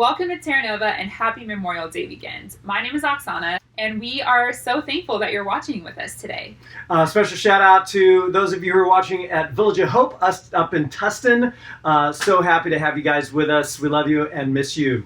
Welcome to TerraNova and happy Memorial Day weekend. My name is Oksana, and we are so thankful that you're watching with us today. Special shout out to those of you who are watching at Village of Hope, us up in Tustin. So happy to have you guys with us. We love you and miss you.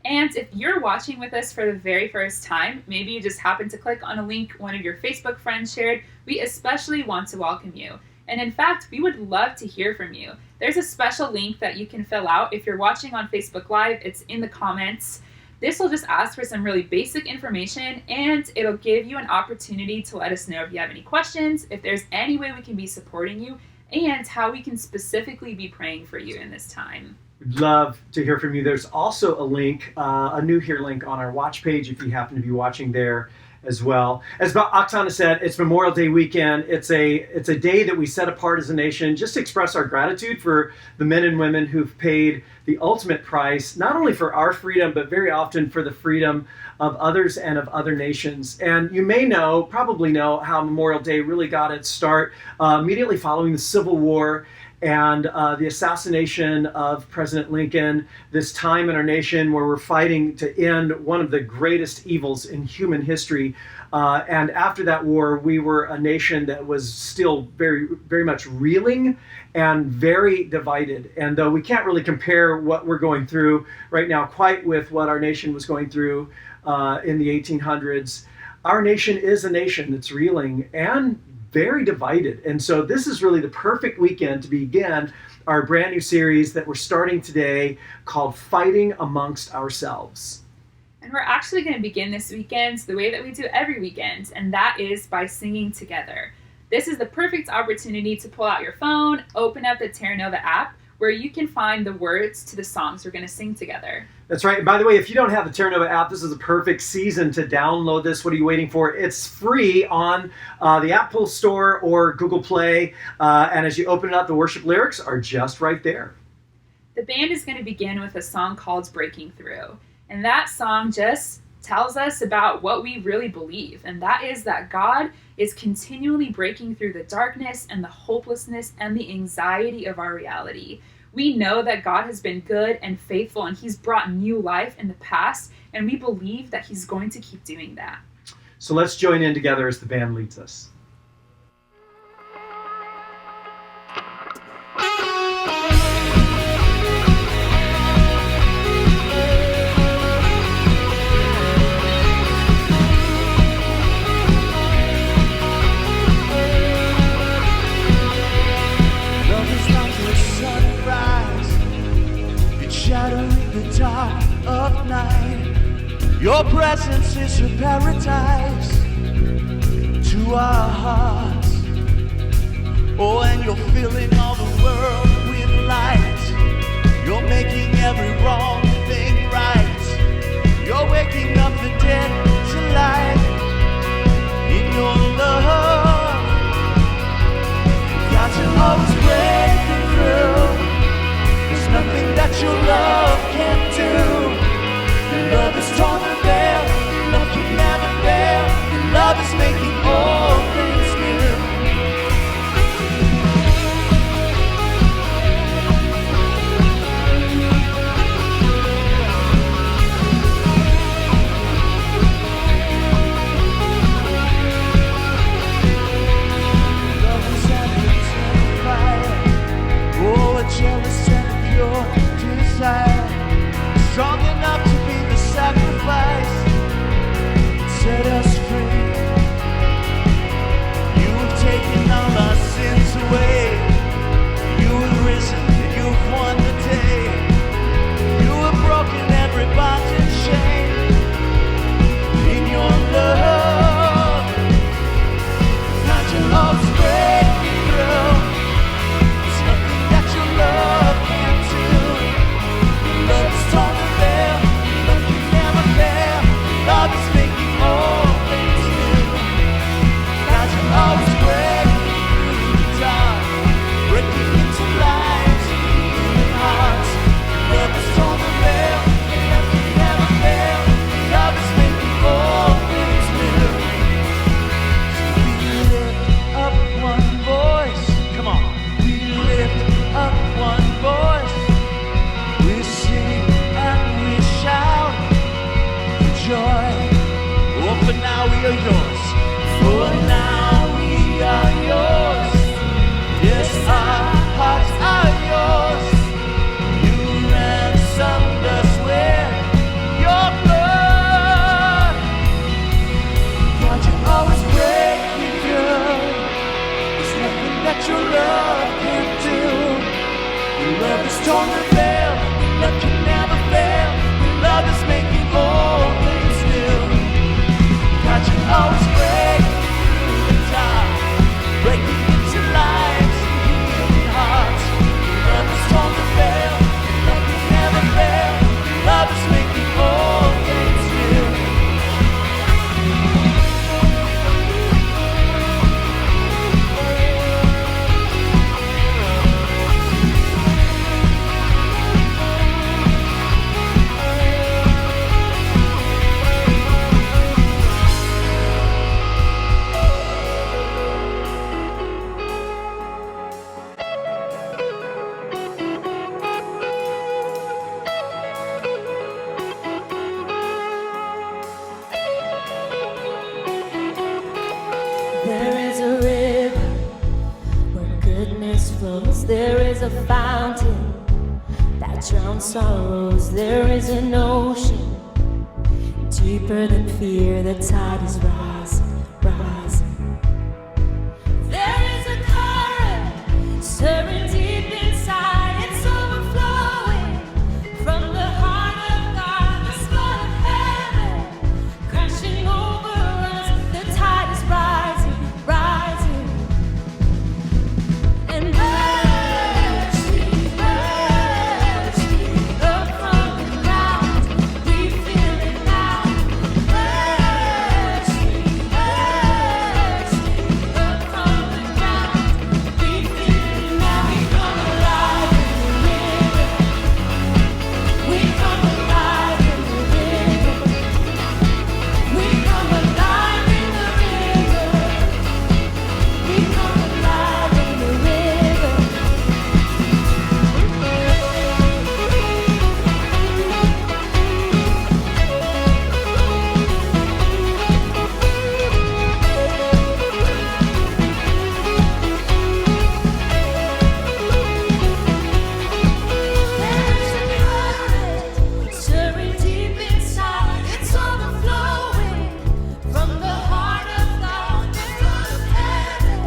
And if you're watching with us for the very first time, maybe you just happened to click on a link one of your Facebook friends shared, we especially want to welcome you. And in fact, we would love to hear from you. There's a special link that you can fill out. If you're watching on Facebook Live, it's in the comments. This will just ask for some really basic information, and it'll give you an opportunity to let us know if you have any questions, if there's any way we can be supporting you, and how we can specifically be praying for you in this time. We'd love to hear from you. There's also a link, a new here link on our watch page if you happen to be watching there as well. As Oksana said, it's Memorial Day weekend. It's a day that we set apart as a nation just to express our gratitude for the men and women who've paid the ultimate price, not only for our freedom, but very often for the freedom of others and of other nations. And you may probably know how Memorial Day really got its start immediately following the Civil War and the assassination of President Lincoln, this time in our nation where we're fighting to end one of the greatest evils in human history. And after that war, we were a nation that was still very, very much reeling and very divided. And though we can't really compare what we're going through right now quite with what our nation was going through in the 1800s, our nation is a nation that's reeling and very divided. And so this is really the perfect weekend to begin our brand new series that we're starting today called Fighting Amongst Ourselves. And we're actually going to begin this weekend the way that we do every weekend, and that is by singing together. This is the perfect opportunity to pull out your phone, open up the TerraNova app, where you can find the words to the songs we're going to sing together. That's right. And by the way, if you don't have the TerraNova app, this is a perfect season to download this. What are you waiting for? It's free on the Apple Store or Google Play. And as you open it up, the worship lyrics are just right there. The band is going to begin with a song called Breaking Through. And that song just tells us about what we really believe. And that is that God is continually breaking through the darkness and the hopelessness and the anxiety of our reality. We know that God has been good and faithful, and he's brought new life in the past, and we believe that he's going to keep doing that. So let's join in together as the band leads us. Of night, your presence is a paradise to our hearts. Oh, and you're filling all the world with light. You're making every wrong thing right. You're waking up the dead to life in your love. God, you're always breaking through. There's nothing that your love can't do. Your love is torn the veil. Your love can never fail. Your love is making all things new. are yours. For now we are yours. Yes, our hearts are yours. You ransomed us with your blood. God, you always break me through. There's nothing that your love can't do. Your love is torn the veil. Your love can never fail. Your love is making all things new. God, you always break through the top, breaking into lives and healing hearts. Your love is torn the veil. Your love can never fail. Your love is making all things new. There is a river where goodness flows. There is a fountain that drowns sorrows. There is an ocean deeper than fear. The tide is rising, rising. There is a current stirring deep inside. It's overflowing from the heart of God, the flood of heaven crashing over us. The tide is rising, rising. And mercy, mercy, up from the ground, we feel it now. Mercy, mercy, up from the ground, we feel it now. We come alive in the river. We come alive in the river. We come alive in the river. We come alive in the river. There's a current stirring deep inside. It's overflowing from the heart of God, the flood of heaven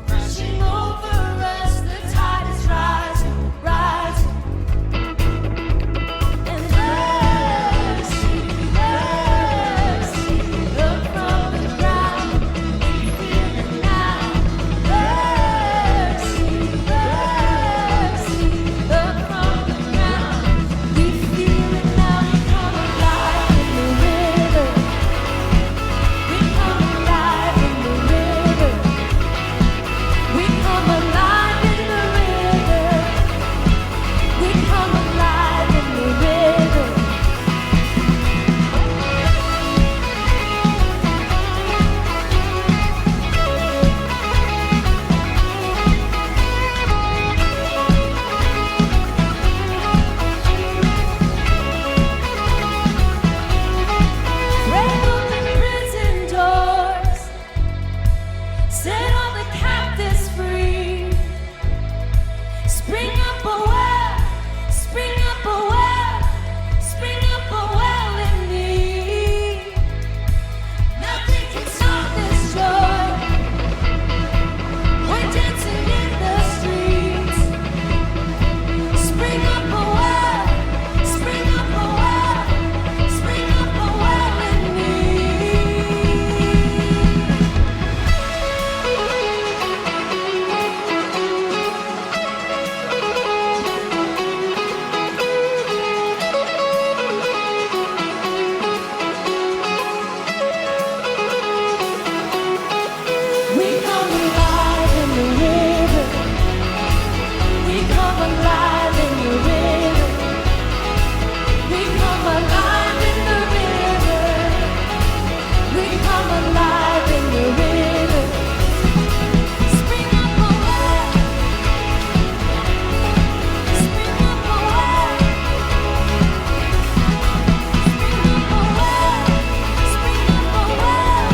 rushing over us. The tide is rising, rising. And mercy, mercy, up from the ground, we feel it now. Mercy, mercy, up from the ground, we feel it now. We come alive in the river. We come alive in the river. We come alive in the river. We come alive in the river. Break open prison doors, set all the captives free. Spring up a well, spring up a well, spring up a well in me. Nothing can stop this joy. We're dancing in the streets. Spring up a well, spring up a well, spring up a well in me. We come alive in the river. We come alive in the river. We come alive in the river. We come alive in the river. Spring up a well. Spring up a well. Spring up a well. Spring up a well.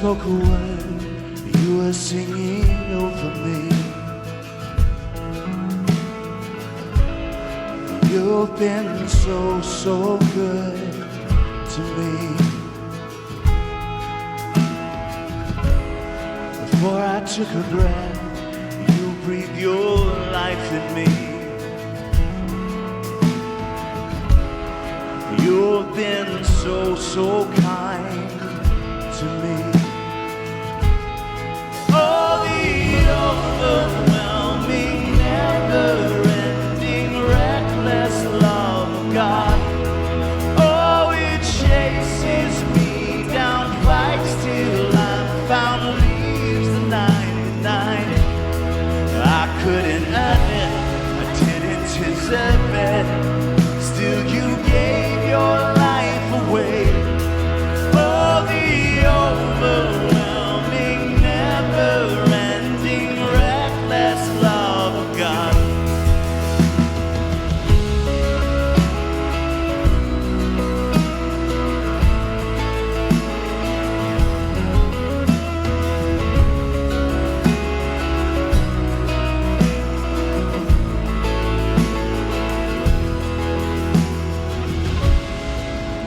spoke a word, you were singing over me. You've been so, so good to me. Before I took a breath, you breathed your life in me. You've been so, so kind to me. Oh, the overwhelming, never-ending, reckless love of God. Oh, it chases me down, fights till I'm found, leaves the 99. I couldn't earn it, I didn't deserve it. Still, you gave your life away. Oh, the overwhelming, never-ending, reckless love of God.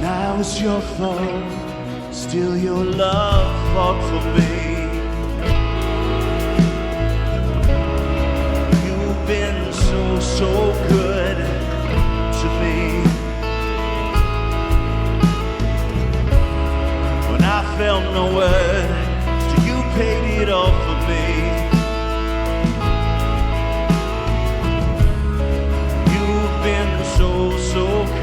Now it's your fault, still your love fought for me. You've been so, so good to me. When I felt no word, so you paid it all for me. You've been so, so kind.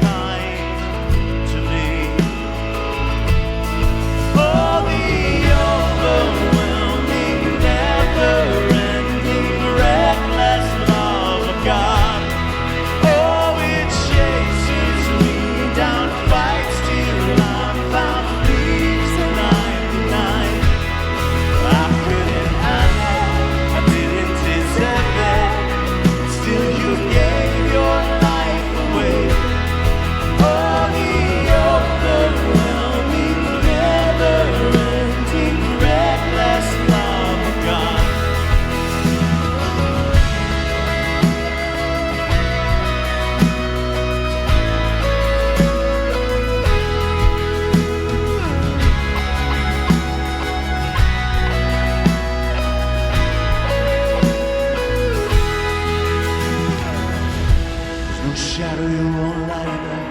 Shadow you won't light up,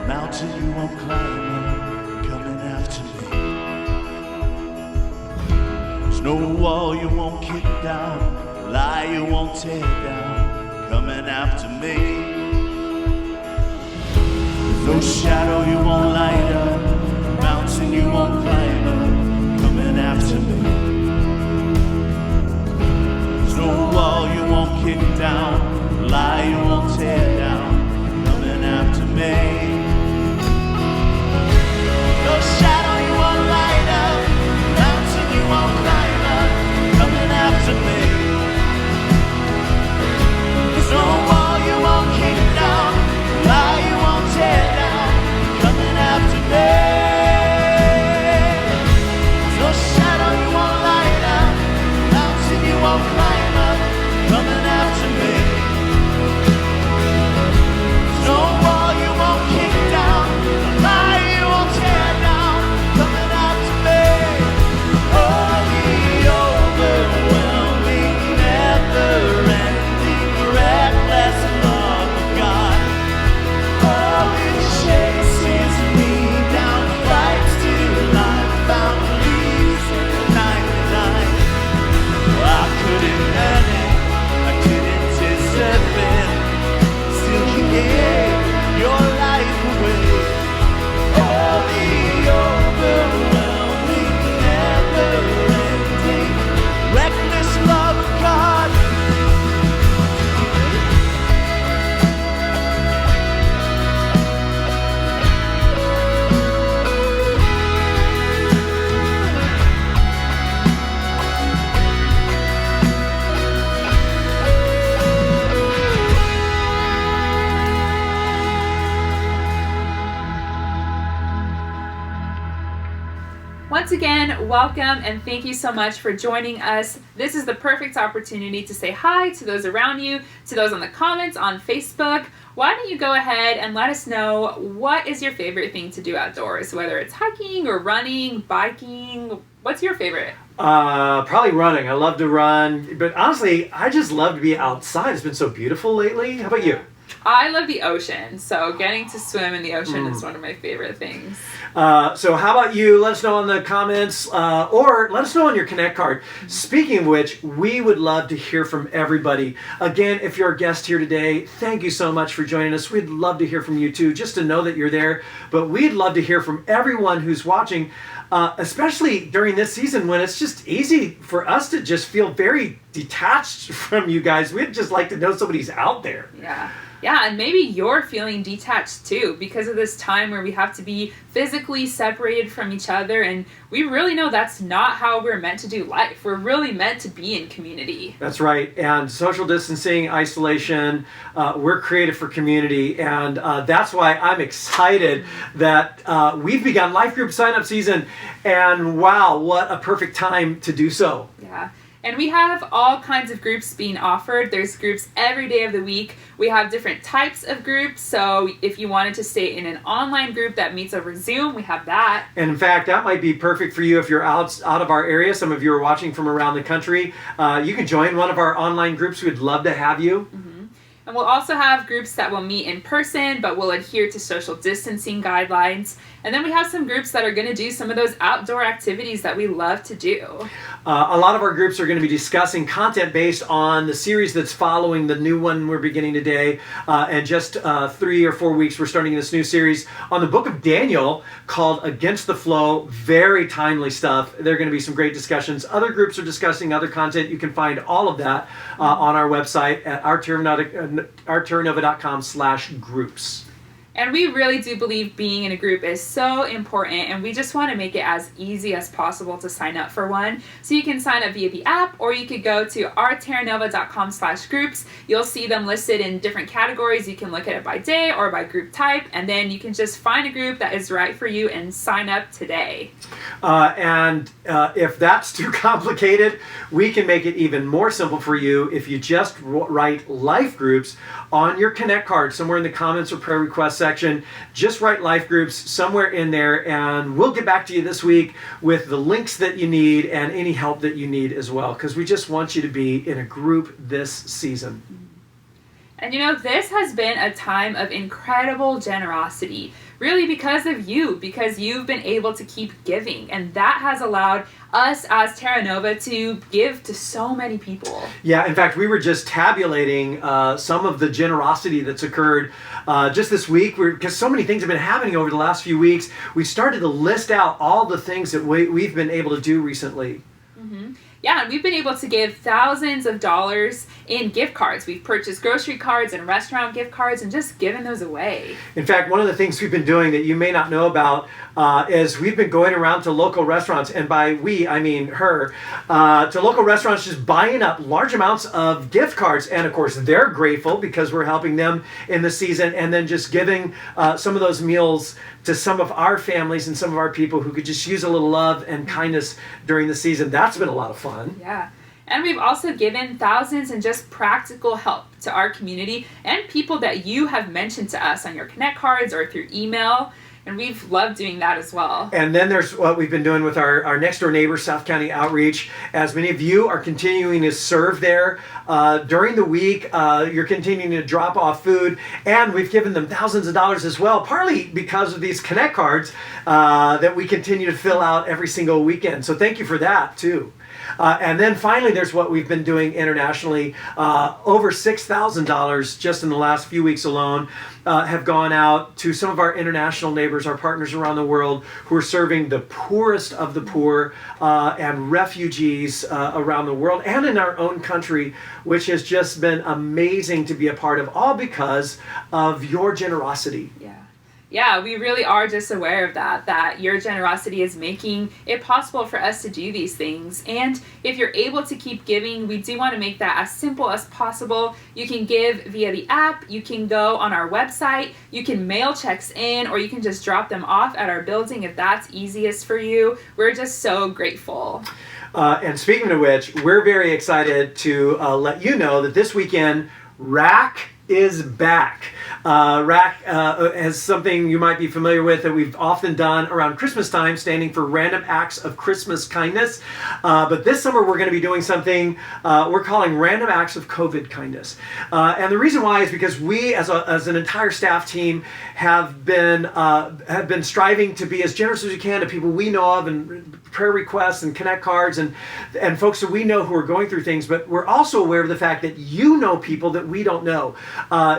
mountain you won't climb up, coming after me. There's no wall you won't kick down, lie you won't tear down, coming after me. There's no shadow you won't light up, mountain you won't climb up, coming after me. There's no wall you won't kick down, lie you won't tear down, coming after me. No shadow you won't light up, mountain you won't climb up, coming after me. There's no wall you won't kick down, lie you won't tear down, coming after me. Once again, welcome and thank you so much for joining us. This is the perfect opportunity to say hi to those around you, to those on the comments on Facebook. Why don't you go ahead and let us know what is your favorite thing to do outdoors, whether it's hiking or running, biking. What's your favorite? Probably running. I love to run, but honestly, I just love to be outside. It's been so beautiful lately. How about you? I love the ocean, so getting to swim in the ocean is one of my favorite things. So how about you? Let us know in the comments, or let us know on your Connect card. Speaking of which, we would love to hear from everybody. Again, if you're a guest here today, thank you so much for joining us. We'd love to hear from you too, just to know that you're there. But we'd love to hear from everyone who's watching, especially during this season when it's just easy for us to just feel very detached from you guys. We'd just like to know somebody's out there. Yeah, and maybe you're feeling detached too because of this time where we have to be physically separated from each other, and we really know that's not how we're meant to do life. We're really meant to be in community. That's right, and social distancing, isolation, we're created for community, and that's why I'm excited that we've begun life group sign-up season, and wow, what a perfect time to do so. Yeah. And we have all kinds of groups being offered. There's groups every day of the week. We have different types of groups. So if you wanted to stay in an online group that meets over Zoom, we have that. And in fact, that might be perfect for you if you're out of our area. Some of you are watching from around the country. You can join one of our online groups. We'd love to have you. And we'll also have groups that will meet in person, but will adhere to social distancing guidelines. And then we have some groups that are going to do some of those outdoor activities that we love to do. A lot of our groups are going to be discussing content based on the series that's following the new one we're beginning today. And just 3 or 4 weeks, we're starting this new series on the book of Daniel called Against the Flow. Very timely stuff. There are going to be some great discussions. Other groups are discussing other content. You can find all of that on our website at TerraNova.com/groups. And we really do believe being in a group is so important, and we just want to make it as easy as possible to sign up for one. So you can sign up via the app, or you could go to TerraNova.com/groups. You'll see them listed in different categories. You can look at it by day or by group type, and then you can just find a group that is right for you and sign up today. And if that's too complicated, we can make it even more simple for you if you just write life groups on your Connect card somewhere in the comments or prayer request section. Just write life groups somewhere in there, and we'll get back to you this week with the links that you need and any help that you need as well, because we just want you to be in a group this season. And you know, this has been a time of incredible generosity, really because of you, because you've been able to keep giving, and that has allowed us as TerraNova to give to so many people. Yeah, in fact, we were just tabulating some of the generosity that's occurred just this week, because so many things have been happening over the last few weeks. We started to list out all the things that we've been able to do recently. Yeah, and we've been able to give thousands of dollars in gift cards. We've purchased grocery cards and restaurant gift cards and just given those away. In fact, one of the things we've been doing that you may not know about is we've been going around to local restaurants, and by we, I mean her, to local restaurants just buying up large amounts of gift cards. And of course, they're grateful because we're helping them in the season, and then just giving some of those meals to some of our families and some of our people who could just use a little love and kindness during the season. That's been a lot of fun. Yeah. And we've also given thousands in just practical help to our community and people that you have mentioned to us on your Connect cards or through email. And we've loved doing that as well. And then there's what we've been doing with our next door neighbor, South County Outreach. As many of you are continuing to serve there during the week, you're continuing to drop off food, and we've given them thousands of dollars as well, partly because of these Connect cards that we continue to fill out every single weekend. So thank you for that too. And then finally, there's what we've been doing internationally. Over $6,000 just in the last few weeks alone have gone out to some of our international neighbors, our partners around the world, who are serving the poorest of the poor and refugees around the world and in our own country, which has just been amazing to be a part of, all because of your generosity. Yeah, we really are just aware of that your generosity is making it possible for us to do these things. And if you're able to keep giving, we do want to make that as simple as possible. You can give via the app, you can go on our website, you can mail checks in, or you can just drop them off at our building if that's easiest for you. We're just so grateful. And speaking of which, we're very excited to let you know that this weekend, RAC is back. RAC has something you might be familiar with that we've often done around Christmas time, standing for Random Acts of Christmas Kindness. But this summer we're going to be doing something we're calling Random Acts of COVID Kindness. And the reason why is because we, as an entire staff team, have been striving to be as generous as we can to people we know of, and prayer requests and connect cards and folks that we know who are going through things. But we're also aware of the fact that you know people that we don't know.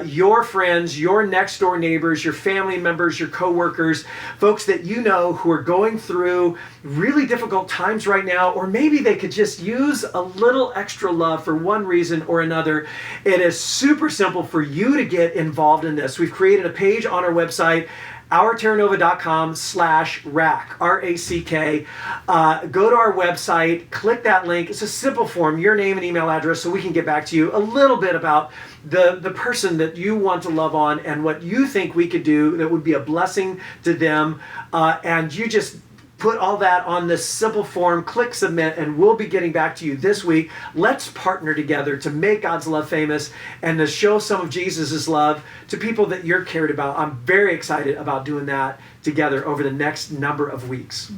Your friends, your next door neighbors, your family members, your coworkers, folks that you know who are going through really difficult times right now, or maybe they could just use a little extra love for one reason or another. It is super simple for you to get involved in this. We've created a page on our website, ourterranova.com/RAC, R-A-C-K. Go to our website, click that link. It's a simple form, your name and email address, so we can get back to you a little bit about the person that you want to love on and what you think we could do that would be a blessing to them. And you just put all that on this simple form, click submit, and we'll be getting back to you this week. Let's partner together to make God's love famous and to show some of Jesus's love to people that you're cared about. I'm very excited about doing that together over the next number of weeks.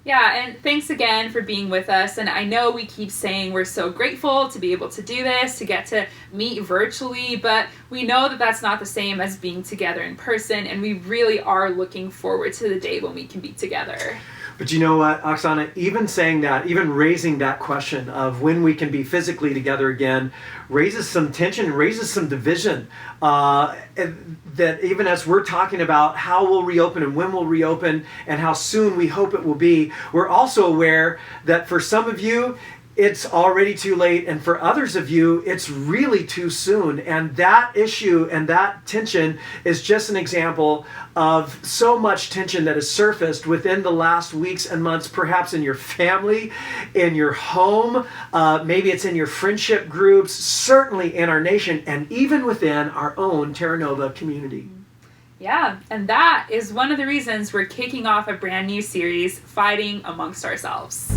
Yeah, and thanks again for being with us. And I know we keep saying we're so grateful to be able to do this, to get to meet virtually, but we know that that's not the same as being together in person, and we really are looking forward to the day when we can be together. But you know what, Oksana, even saying that, even raising that question of when we can be physically together again, raises some tension, raises some division. That even as we're talking about how we'll reopen and when we'll reopen and how soon we hope it will be, we're also aware that for some of you, it's already too late, and for others of you, it's really too soon. And that issue and that tension is just an example of so much tension that has surfaced within the last weeks and months, perhaps in your family, in your home, maybe it's in your friendship groups, certainly in our nation, and even within our own TerraNova community. Yeah, and that is one of the reasons we're kicking off a brand new series, Fighting Amongst Ourselves.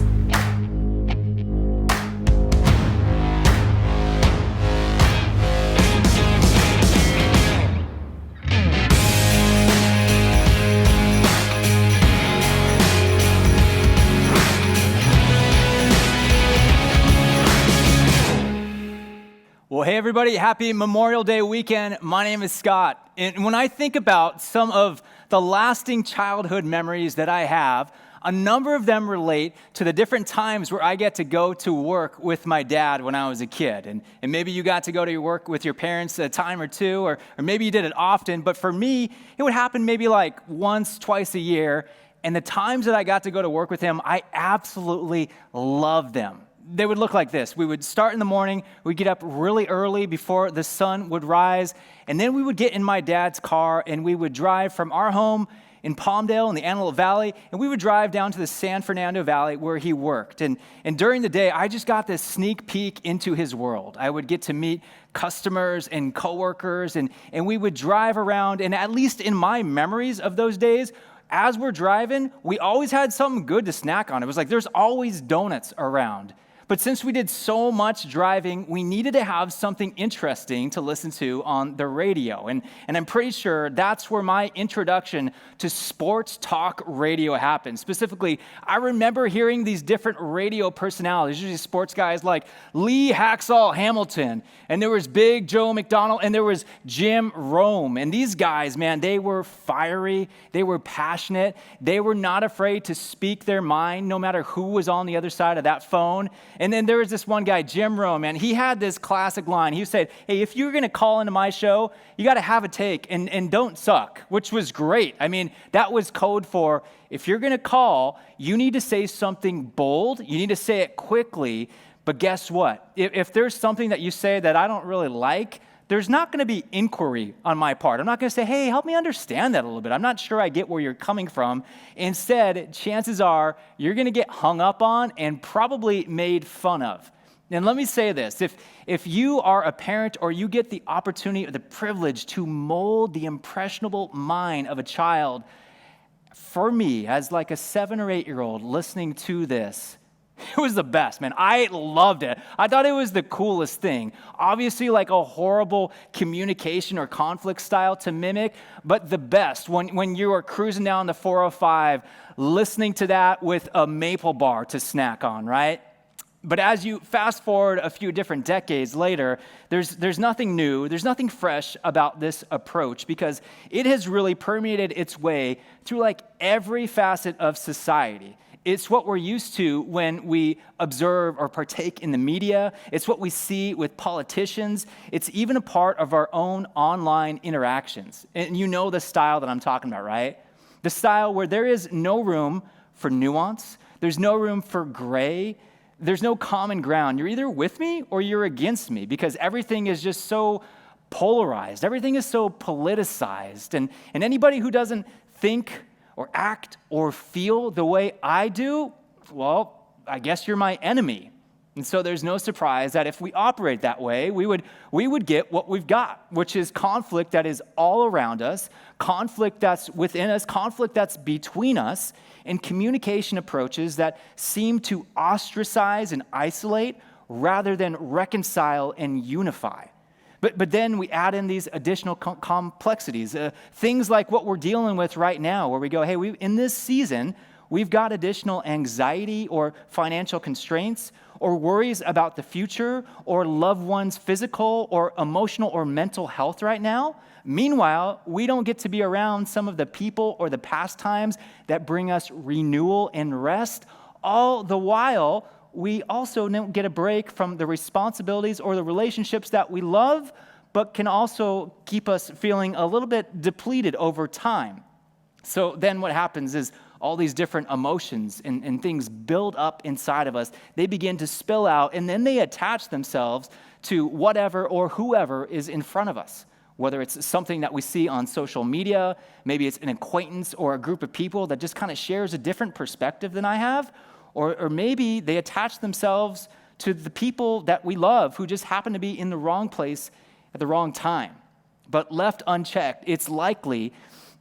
Well, hey everybody, happy Memorial Day weekend. My name is Scott. And when I think about some of the lasting childhood memories that I have, a number of them relate to the different times where I get to go to work with my dad when I was a kid. And maybe you got to go to your work with your parents a time or two, or maybe you did it often. But for me, it would happen maybe like once, twice a year. And the times that I got to go to work with him, I absolutely loved them. They would look like this. We would start in the morning, we'd get up really early before the sun would rise, and then we would get in my dad's car and we would drive from our home in Palmdale in the Antelope Valley, and we would drive down to the San Fernando Valley where he worked. And during the day, I just got this sneak peek into his world. I would get to meet customers and coworkers, and we would drive around, and at least in my memories of those days, as we're driving, we always had something good to snack on. It was like there's always donuts around. But since we did so much driving, we needed to have something interesting to listen to on the radio. And I'm pretty sure that's where my introduction to sports talk radio happened. Specifically, I remember hearing these different radio personalities, usually sports guys like Lee Hacksaw Hamilton, and there was Big Joe McDonald, and there was Jim Rome. And these guys, man, they were fiery, they were passionate, they were not afraid to speak their mind no matter who was on the other side of that phone. And then there was this one guy, Jim Rome, and he had this classic line. He said, hey, if you're going to call into my show, you got to have a take and don't suck, which was great. I mean, that was code for if you're going to call, you need to say something bold. You need to say it quickly. But guess what? If there's something that you say that I don't really like, there's not going to be inquiry on my part. I'm not going to say, hey, help me understand that a little bit. I'm not sure I get where you're coming from. Instead, chances are you're going to get hung up on and probably made fun of. And let me say this, if you are a parent or you get the opportunity or the privilege to mold the impressionable mind of a child, for me, as like a 7 or 8-year-old listening to this, it was the best, man. I loved it. I thought it was the coolest thing. Obviously, like a horrible communication or conflict style to mimic, but the best when you are cruising down the 405, listening to that with a maple bar to snack on, right? But as you fast forward a few different decades later, there's nothing new, there's nothing fresh about this approach because it has really permeated its way through like every facet of society. It's what we're used to when we observe or partake in the media. It's what we see with politicians. It's even a part of our own online interactions. And you know the style that I'm talking about, right? The style where there is no room for nuance. There's no room for gray. There's no common ground. You're either with me or you're against me because everything is just so polarized. Everything is so politicized. And anybody who doesn't think or act or feel the way I do, well, I guess you're my enemy. And so there's no surprise that if we operate that way, we would get what we've got, which is conflict that is all around us, conflict that's within us, conflict that's between us, and communication approaches that seem to ostracize and isolate rather than reconcile and unify. But then we add in these additional complexities, things like what we're dealing with right now, where we go, hey, in this season, we've got additional anxiety or financial constraints or worries about the future or loved ones' physical or emotional or mental health right now. Meanwhile, we don't get to be around some of the people or the pastimes that bring us renewal and rest. All the while, we also don't get a break from the responsibilities or the relationships that we love, but can also keep us feeling a little bit depleted over time. So then what happens is all these different emotions and things build up inside of us. They begin to spill out, and then they attach themselves to whatever or whoever is in front of us. Whether it's something that we see on social media, maybe it's an acquaintance or a group of people that just kind of shares a different perspective than I have, or maybe they attach themselves to the people that we love who just happen to be in the wrong place at the wrong time. But left unchecked, it's likely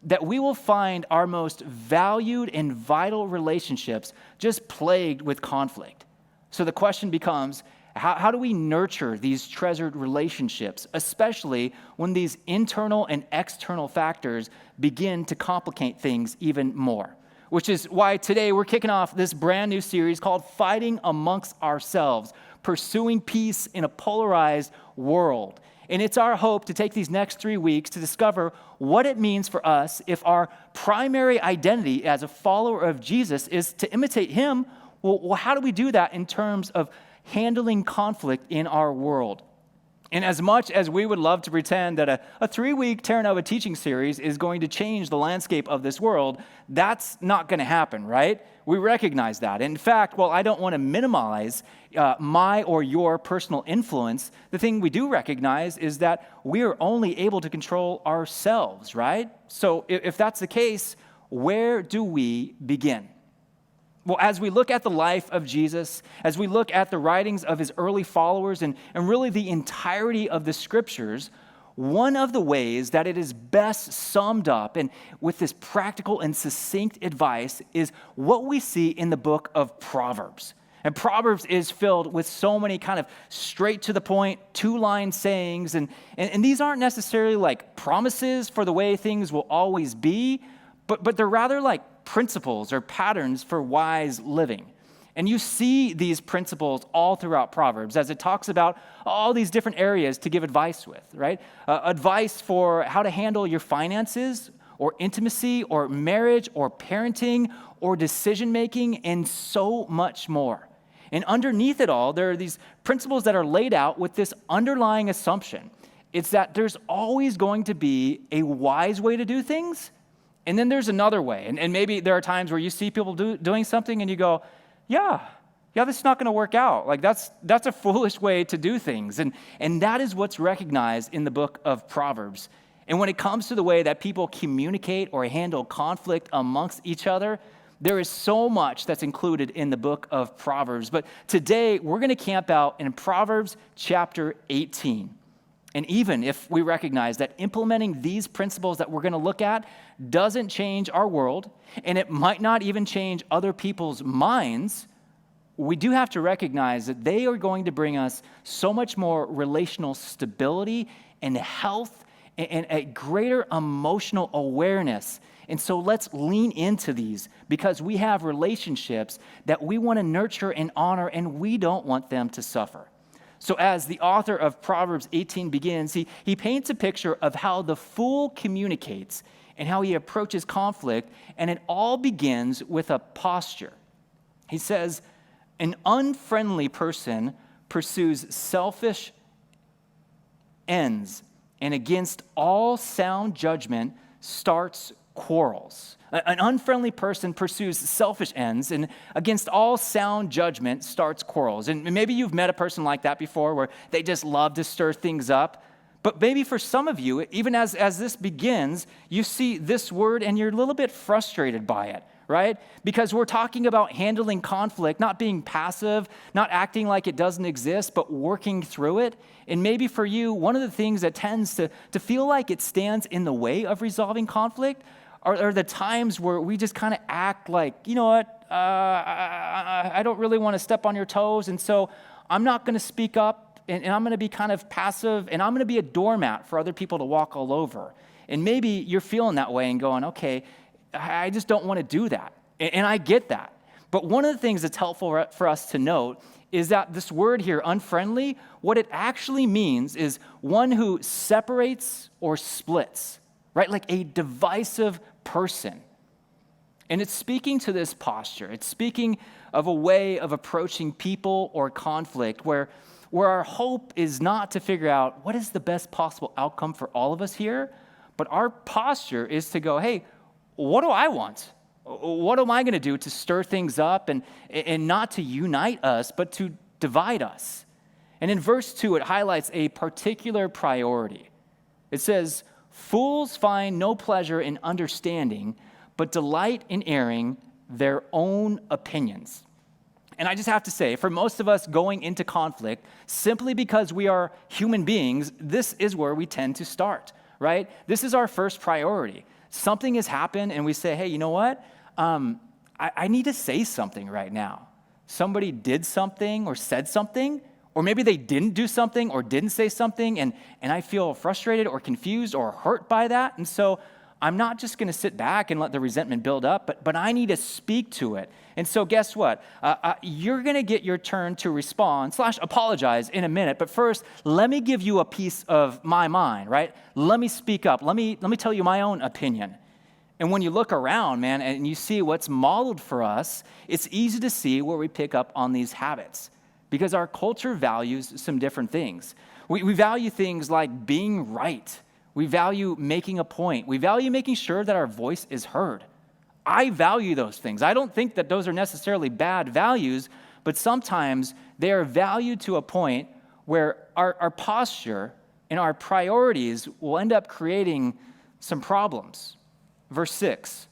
that we will find our most valued and vital relationships just plagued with conflict. So the question becomes, how do we nurture these treasured relationships, especially when these internal and external factors begin to complicate things even more? Which is why today we're kicking off this brand new series called Fighting Amongst Ourselves, Pursuing Peace in a Polarized World. And it's our hope to take these next 3 weeks to discover what it means for us if our primary identity as a follower of Jesus is to imitate him. Well, how do we do that in terms of handling conflict in our world? And as much as we would love to pretend that a 3-week TerraNova teaching series is going to change the landscape of this world, that's not going to happen, right? We recognize that. In fact, while I don't want to minimize my or your personal influence, the thing we do recognize is that we are only able to control ourselves, right? So if that's the case, where do we begin? Well, as we look at the life of Jesus, as we look at the writings of his early followers and really the entirety of the scriptures, one of the ways that it is best summed up and with this practical and succinct advice is what we see in the book of Proverbs. And Proverbs is filled with so many kind of straight to the point, 2-line sayings. And these aren't necessarily like promises for the way things will always be, but they're rather like principles or patterns for wise living. And you see these principles all throughout Proverbs as it talks about all these different areas to give advice with, right? Advice for how to handle your finances or intimacy or marriage or parenting or decision-making and so much more. And underneath it all, there are these principles that are laid out with this underlying assumption. It's that there's always going to be a wise way to do things. And then there's another way. And maybe there are times where you see people doing something and you go, yeah, yeah, this is not going to work out. Like that's a foolish way to do things. And that is what's recognized in the book of Proverbs. And when it comes to the way that people communicate or handle conflict amongst each other, there is so much that's included in the book of Proverbs. But today, we're going to camp out in Proverbs chapter 18. And even if we recognize that implementing these principles that we're going to look at doesn't change our world, and it might not even change other people's minds, we do have to recognize that they are going to bring us so much more relational stability and health and a greater emotional awareness. And so let's lean into these because we have relationships that we want to nurture and honor, and we don't want them to suffer. So as the author of Proverbs 18 begins, he paints a picture of how the fool communicates and how he approaches conflict, and it all begins with a posture. He says, an unfriendly person pursues selfish ends, and against all sound judgment starts quarrels. An unfriendly person pursues selfish ends, and against all sound judgment starts quarrels. And maybe you've met a person like that before where they just love to stir things up. But maybe for some of you, even as this begins, you see this word and you're a little bit frustrated by it, right? Because we're talking about handling conflict, not being passive, not acting like it doesn't exist, but working through it. And maybe for you, one of the things that tends to feel like it stands in the way of resolving conflict are the times where we just kind of act like, you know what, I don't really want to step on your toes, and so I'm not going to speak up, and I'm going to be kind of passive, and I'm going to be a doormat for other people to walk all over. And maybe you're feeling that way and going, okay, I just don't want to do that. And I get that. But one of the things that's helpful for us to note is that this word here, unfriendly, what it actually means is one who separates or splits, right? Like a divisive person. And it's speaking to this posture. It's speaking of a way of approaching people or conflict where our hope is not to figure out what is the best possible outcome for all of us here, but our posture is to go, hey, what do I want? What am I going to do to stir things up and not to unite us, but to divide us? And in verse 2, it highlights a particular priority. It says, fools find no pleasure in understanding, but delight in airing their own opinions. And I just have to say, for most of us going into conflict, simply because we are human beings, this is where we tend to start, right? This is our first priority. Something has happened and we say, hey, you know what? I need to say something right now. Somebody did something or said something, or maybe they didn't do something or didn't say something, and I feel frustrated or confused or hurt by that. And so I'm not just going to sit back and let the resentment build up, but I need to speak to it. And so guess what? You're going to get your turn to respond / apologize in a minute. But first, let me give you a piece of my mind, right? Let me speak up. Let me tell you my own opinion. And when you look around, man, and you see what's modeled for us, it's easy to see where we pick up on these habits because our culture values some different things. We value things like being right. We value making a point. We value making sure that our voice is heard. I value those things. I don't think that those are necessarily bad values, but sometimes they are valued to a point where our posture and our priorities will end up creating some problems. Verse 6,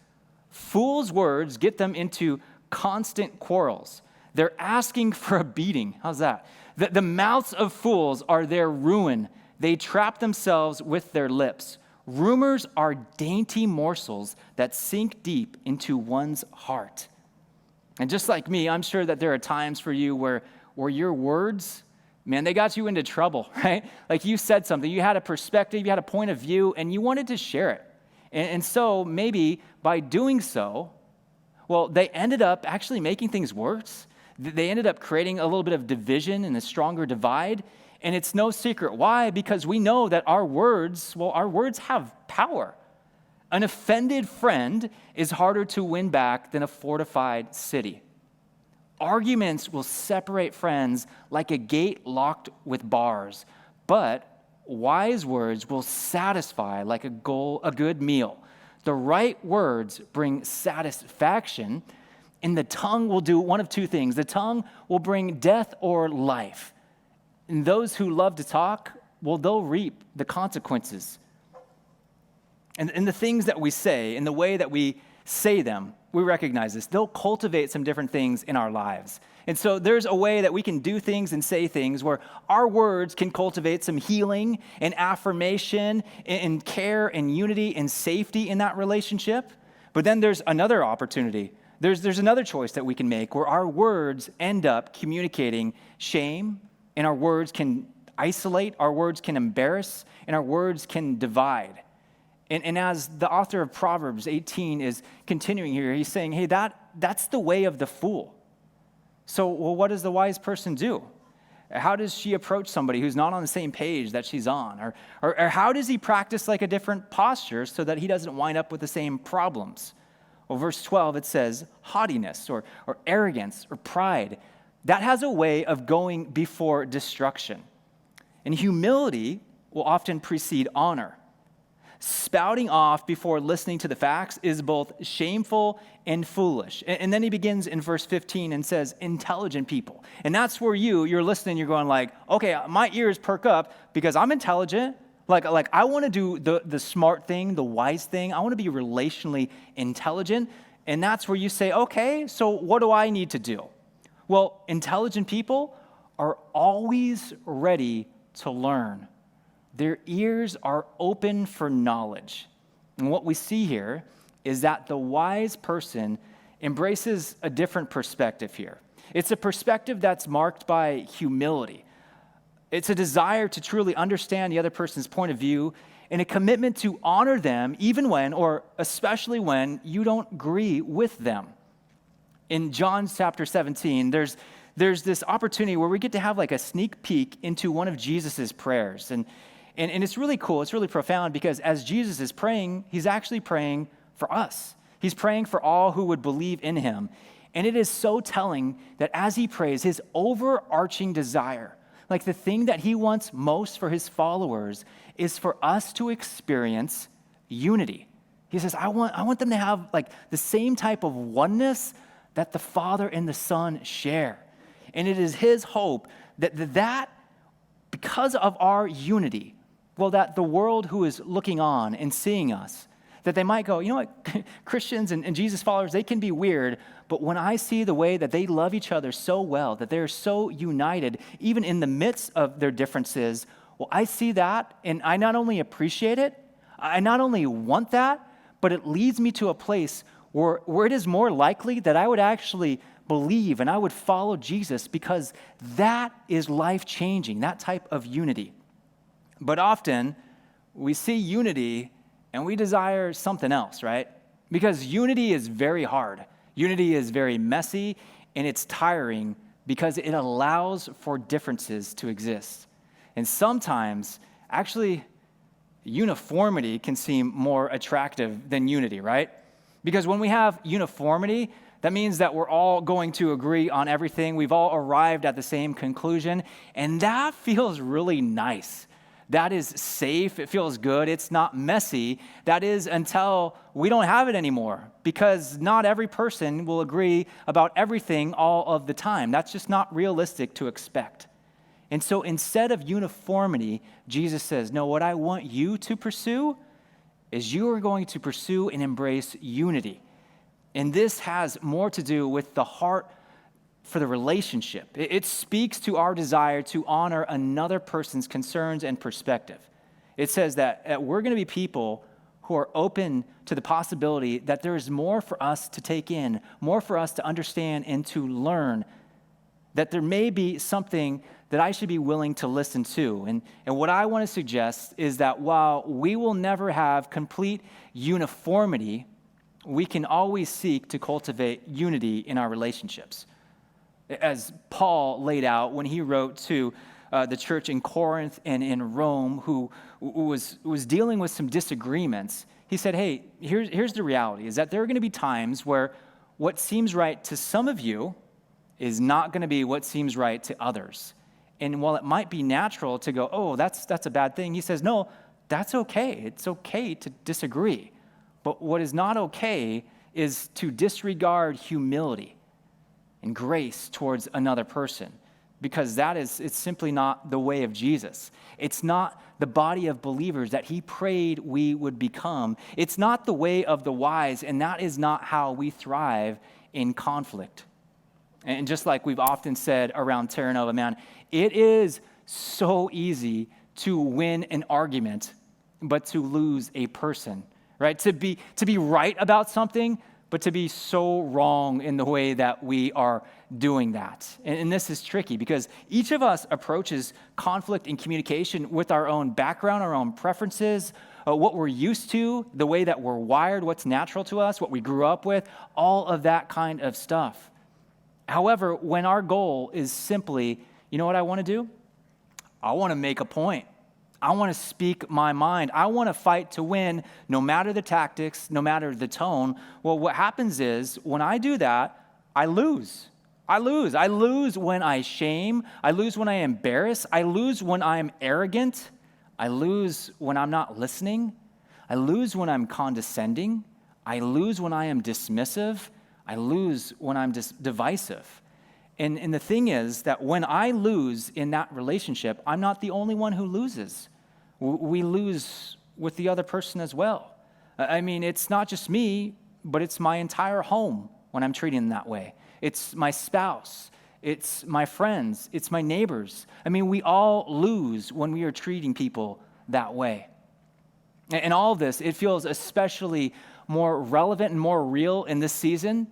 fools' words get them into constant quarrels. They're asking for a beating. How's that? The mouths of fools are their ruin. They trap themselves with their lips. Rumors are dainty morsels that sink deep into one's heart. And just like me, I'm sure that there are times for you where your words, man, they got you into trouble, right? Like you said something, you had a perspective, you had a point of view, and you wanted to share it. And so maybe by doing so, well, they ended up actually making things worse. They ended up creating a little bit of division and a stronger divide. And it's no secret. Why? Because we know that our words have power. An offended friend is harder to win back than a fortified city. Arguments will separate friends like a gate locked with bars, but wise words will satisfy like a good meal. The right words bring satisfaction, And the tongue will do one of two things. The tongue will bring death or life. And those who love to talk, well, they'll reap the consequences. And the things that we say and the way that we say them, we recognize this. They'll cultivate some different things in our lives. And so there's a way that we can do things and say things where our words can cultivate some healing and affirmation and care and unity and safety in that relationship. But then there's another opportunity. There's another choice that we can make where our words end up communicating shame, and our words can isolate, our words can embarrass, and our words can divide. And as the author of Proverbs 18 is continuing here, he's saying, hey, that's the way of the fool. So, well, what does the wise person do? How does she approach somebody who's not on the same page that she's on? Or how does he practice like a different posture so that he doesn't wind up with the same problems? Well, verse 12, it says haughtiness or arrogance or pride. That has a way of going before destruction. And humility will often precede honor. Spouting off before listening to the facts is both shameful and foolish. And then he begins in verse 15 and says, intelligent people. And that's where you're listening, you're going like, okay, my ears perk up because I'm intelligent. Like I want to do the smart thing, the wise thing. I want to be relationally intelligent. And that's where you say, okay, so what do I need to do? Well, intelligent people are always ready to learn. Their ears are open for knowledge. And what we see here is that the wise person embraces a different perspective here. It's a perspective that's marked by humility. It's a desire to truly understand the other person's point of view and a commitment to honor them even when, or especially when, you don't agree with them. In John chapter 17, there's this opportunity where we get to have like a sneak peek into one of Jesus's prayers. And it's really cool. It's really profound because as Jesus is praying, he's actually praying for us. He's praying for all who would believe in him. And it is so telling that as he prays, his overarching desire, like the thing that he wants most for his followers, is for us to experience unity. He says, I want them to have like the same type of oneness that the Father and the Son share. And it is his hope that because of our unity, well, that the world who is looking on and seeing us, that they might go, you know what, Christians and Jesus followers, they can be weird, but when I see the way that they love each other so well, that they're so united, even in the midst of their differences, well, I see that, and I not only appreciate it, I not only want that, but it leads me to a place where it is more likely that I would actually believe and I would follow Jesus because that is life-changing, that type of unity. But often, we see unity and we desire something else, right? Because unity is very hard. Unity is very messy and it's tiring because it allows for differences to exist. And sometimes, actually, uniformity can seem more attractive than unity, right? Because when we have uniformity, that means that we're all going to agree on everything. We've all arrived at the same conclusion, and that feels really nice. That is safe. It feels good. It's not messy. That is until we don't have it anymore, because not every person will agree about everything all of the time. That's just not realistic to expect. And so instead of uniformity, Jesus says, no, what I want you to pursue is you are going to pursue and embrace unity. And this has more to do with the heart for the relationship. It speaks to our desire to honor another person's concerns and perspective. It says that we're going to be people who are open to the possibility that there is more for us to take in, more for us to understand and to learn, that there may be something that I should be willing to listen to. And what I want to suggest is that while we will never have complete uniformity, we can always seek to cultivate unity in our relationships. As Paul laid out when he wrote to the church in Corinth and in Rome, who was dealing with some disagreements, he said, hey, here's the reality, is that there are going to be times where what seems right to some of you is not going to be what seems right to others. And while it might be natural to go, oh, that's a bad thing, he says, no, that's okay. It's okay to disagree. But what is not okay is to disregard humility. and grace towards another person, because it's simply not the way of Jesus. It's not the body of believers that he prayed we would become. It's not the way of the wise, and that is not how we thrive in conflict. And just like we've often said around TerraNova, man, it is so easy to win an argument, but to lose a person, right? To be right about something, but to be so wrong in the way that we are doing that. And this is tricky because each of us approaches conflict and communication with our own background, our own preferences, what we're used to, the way that we're wired, what's natural to us, what we grew up with, all of that kind of stuff. However, when our goal is simply, you know what I want to do? I want to make a point. I want to speak my mind. I want to fight to win, no matter the tactics, no matter the tone. Well, what happens is when I do that, I lose. I lose when I shame. I lose when I embarrass. I lose when I'm arrogant. I lose when I'm not listening. I lose when I'm condescending. I lose when I am dismissive. I lose when I'm divisive. And the thing is that when I lose in that relationship, I'm not the only one who loses. We lose with the other person as well. I mean, it's not just me, but it's my entire home when I'm treating them that way. It's my spouse. It's my friends. It's my neighbors. I mean, we all lose when we are treating people that way. And all of this, it feels especially more relevant and more real in this season,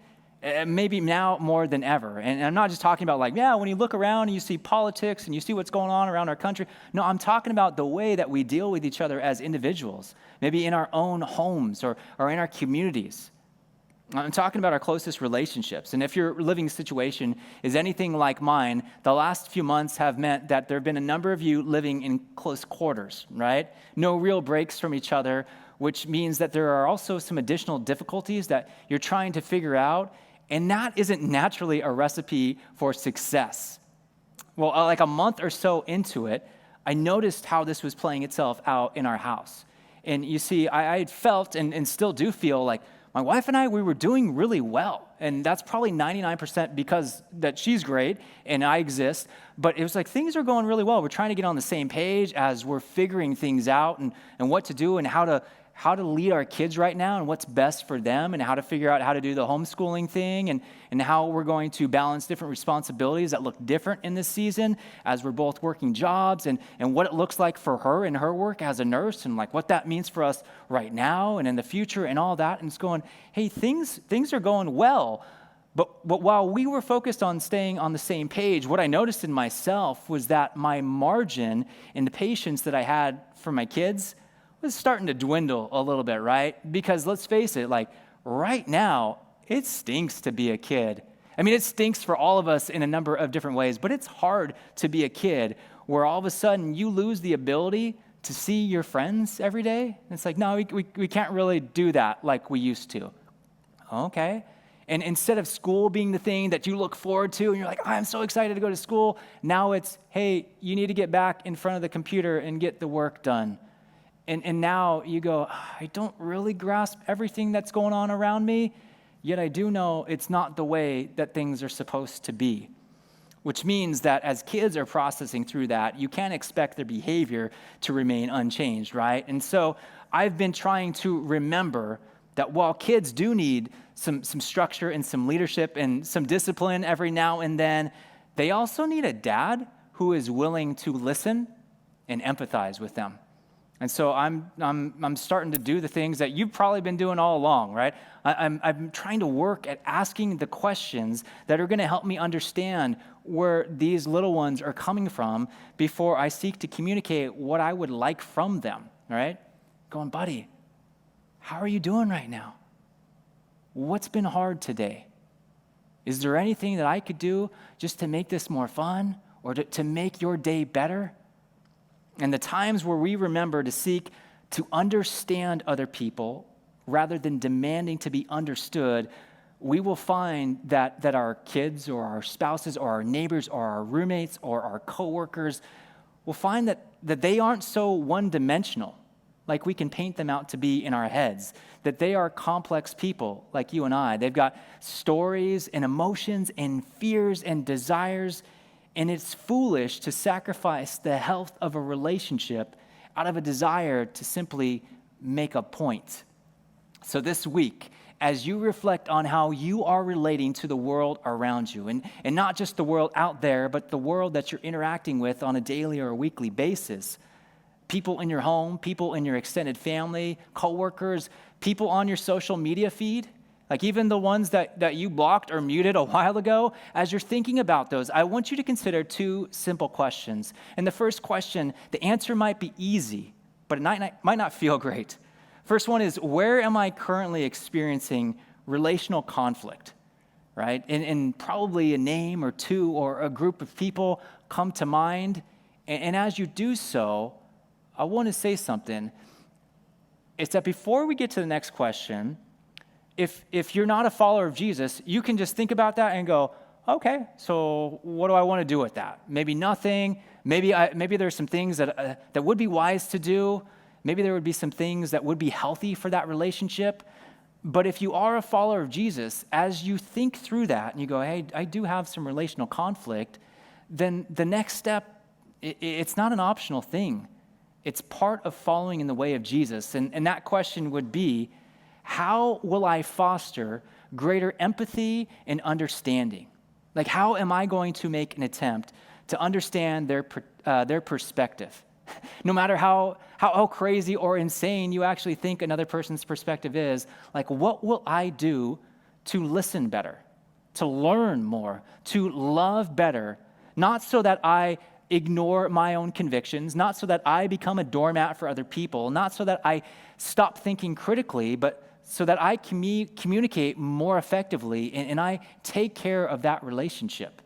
maybe now more than ever. And I'm not just talking about when you look around and you see politics and you see what's going on around our country. No, I'm talking about the way that we deal with each other as individuals, maybe in our own homes or in our communities. I'm talking about our closest relationships. And if your living situation is anything like mine, the last few months have meant that there have been a number of you living in close quarters, right? No real breaks from each other, which means that there are also some additional difficulties that you're trying to figure out. And that isn't naturally a recipe for success. Well, like a month or so into it, I noticed how this was playing itself out in our house. And you see, I had felt and still do feel like my wife and I, we were doing really well. And that's probably 99% because that she's great and I exist. But it was like things are going really well. We're trying to get on the same page as we're figuring things out and what to do and how to lead our kids right now and what's best for them and how to figure out how to do the homeschooling thing and how we're going to balance different responsibilities that look different in this season as we're both working jobs and what it looks like for her and her work as a nurse and like what that means for us right now and in the future and all that. And it's going, hey, things are going well. But while we were focused on staying on the same page, what I noticed in myself was that my margin in the patience that I had for my kids was starting to dwindle a little bit, right? Because let's face it, like right now, it stinks to be a kid. I mean, it stinks for all of us in a number of different ways, but it's hard to be a kid where all of a sudden you lose the ability to see your friends every day. It's like, no, we can't really do that like we used to. Okay. And instead of school being the thing that you look forward to and you're like, oh, I'm so excited to go to school, now it's, hey, you need to get back in front of the computer and get the work done. And now you go, I don't really grasp everything that's going on around me, yet I do know it's not the way that things are supposed to be. Which means that as kids are processing through that, you can't expect their behavior to remain unchanged, right? And so I've been trying to remember that while kids do need some structure and some leadership and some discipline every now and then, they also need a dad who is willing to listen and empathize with them. And so I'm starting to do the things that you've probably been doing all along, right? I'm trying to work at asking the questions that are going to help me understand where these little ones are coming from before I seek to communicate what I would like from them, right? Going, buddy, how are you doing right now? What's been hard today? Is there anything that I could do just to make this more fun or to make your day better? And the times where we remember to seek to understand other people rather than demanding to be understood, we will find that our kids or our spouses or our neighbors or our roommates or our coworkers will find that they aren't so one-dimensional. like we can paint them out to be in our heads, that they are complex people like you and I. They've got stories and emotions and fears and desires, and it's foolish to sacrifice the health of a relationship out of a desire to simply make a point. So this week, as you reflect on how you are relating to the world around you, and not just the world out there, but the world that you're interacting with on a daily or a weekly basis, people in your home, people in your extended family, coworkers, people on your social media feed, like even the ones that you blocked or muted a while ago, as you're thinking about those, I want you to consider two simple questions. And the first question, the answer might be easy, but it might not feel great. First one is, where am I currently experiencing relational conflict, right? And probably a name or two or a group of people come to mind. And as you do so, I want to say something. It's that before we get to the next question, if you're not a follower of Jesus, you can just think about that and go, okay, so what do I want to do with that? Maybe nothing. Maybe there's some things that would be wise to do. Maybe there would be some things that would be healthy for that relationship. But if you are a follower of Jesus, as you think through that and you go, hey, I do have some relational conflict, then the next step, it's not an optional thing. It's part of following in the way of Jesus. And that question would be, how will I foster greater empathy and understanding? Like, how am I going to make an attempt to understand their perspective? No matter how crazy or insane you actually think another person's perspective is, like, what will I do to listen better, to learn more, to love better, not so that I ignore my own convictions, not so that I become a doormat for other people, not so that I stop thinking critically, but so that I communicate more effectively and I take care of that relationship.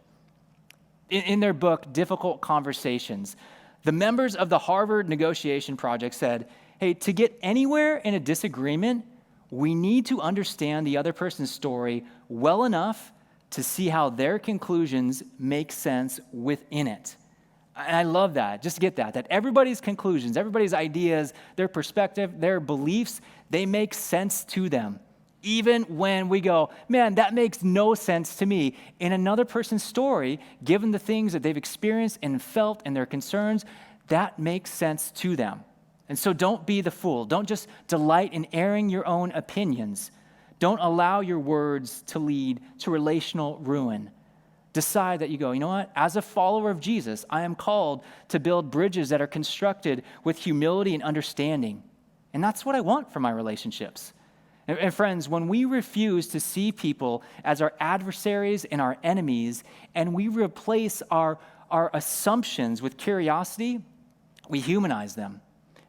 In their book, Difficult Conversations, the members of the Harvard Negotiation Project said, hey, to get anywhere in a disagreement, we need to understand the other person's story well enough to see how their conclusions make sense within it. And I love that. Just get that everybody's conclusions, everybody's ideas, their perspective, their beliefs, they make sense to them. Even when we go, man, that makes no sense to me. In another person's story, given the things that they've experienced and felt and their concerns, that makes sense to them. And so don't be the fool. Don't just delight in airing your own opinions. Don't allow your words to lead to relational ruin. Decide that you go, you know what? As a follower of Jesus, I am called to build bridges that are constructed with humility and understanding. And that's what I want for my relationships. And friends, when we refuse to see people as our adversaries and our enemies, and we replace our assumptions with curiosity, we humanize them.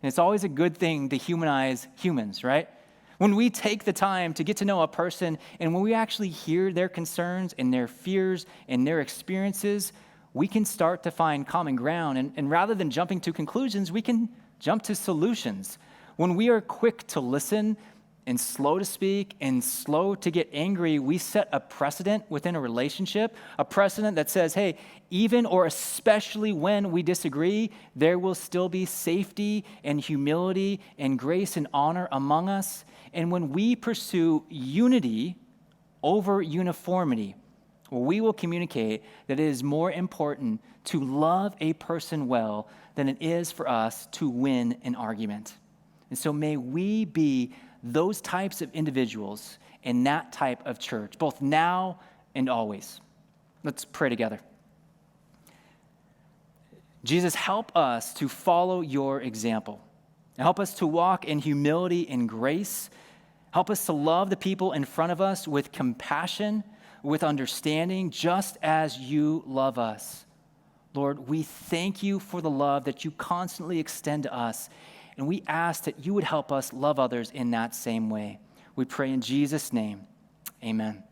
And it's always a good thing to humanize humans, right? When we take the time to get to know a person and when we actually hear their concerns and their fears and their experiences, we can start to find common ground. And rather than jumping to conclusions, we can jump to solutions. When we are quick to listen and slow to speak and slow to get angry, we set a precedent within a relationship, a precedent that says, hey, even or especially when we disagree, there will still be safety and humility and grace and honor among us. And when we pursue unity over uniformity, we will communicate that it is more important to love a person well than it is for us to win an argument. And so may we be those types of individuals in that type of church, both now and always. Let's pray together. Jesus, help us to follow your example. Help us to walk in humility and grace. Help us to love the people in front of us with compassion, with understanding, just as you love us. Lord, we thank you for the love that you constantly extend to us. And we ask that you would help us love others in that same way. We pray in Jesus' name. Amen.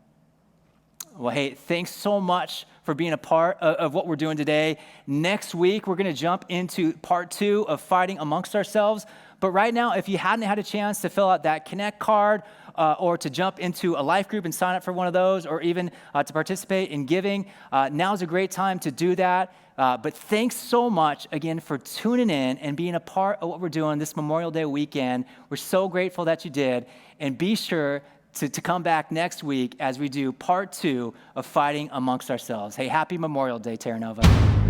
Well, hey, thanks so much for being a part of what we're doing today. Next week, we're going to jump into part 2 of fighting amongst ourselves. But right now, if you hadn't had a chance to fill out that Connect card or to jump into a life group and sign up for one of those, or even to participate in giving, now's a great time to do that. But thanks so much, again, for tuning in and being a part of what we're doing this Memorial Day weekend. We're so grateful that you did. And be sure to come back next week as we do part 2 of fighting amongst ourselves. Hey, happy Memorial Day, TerraNova.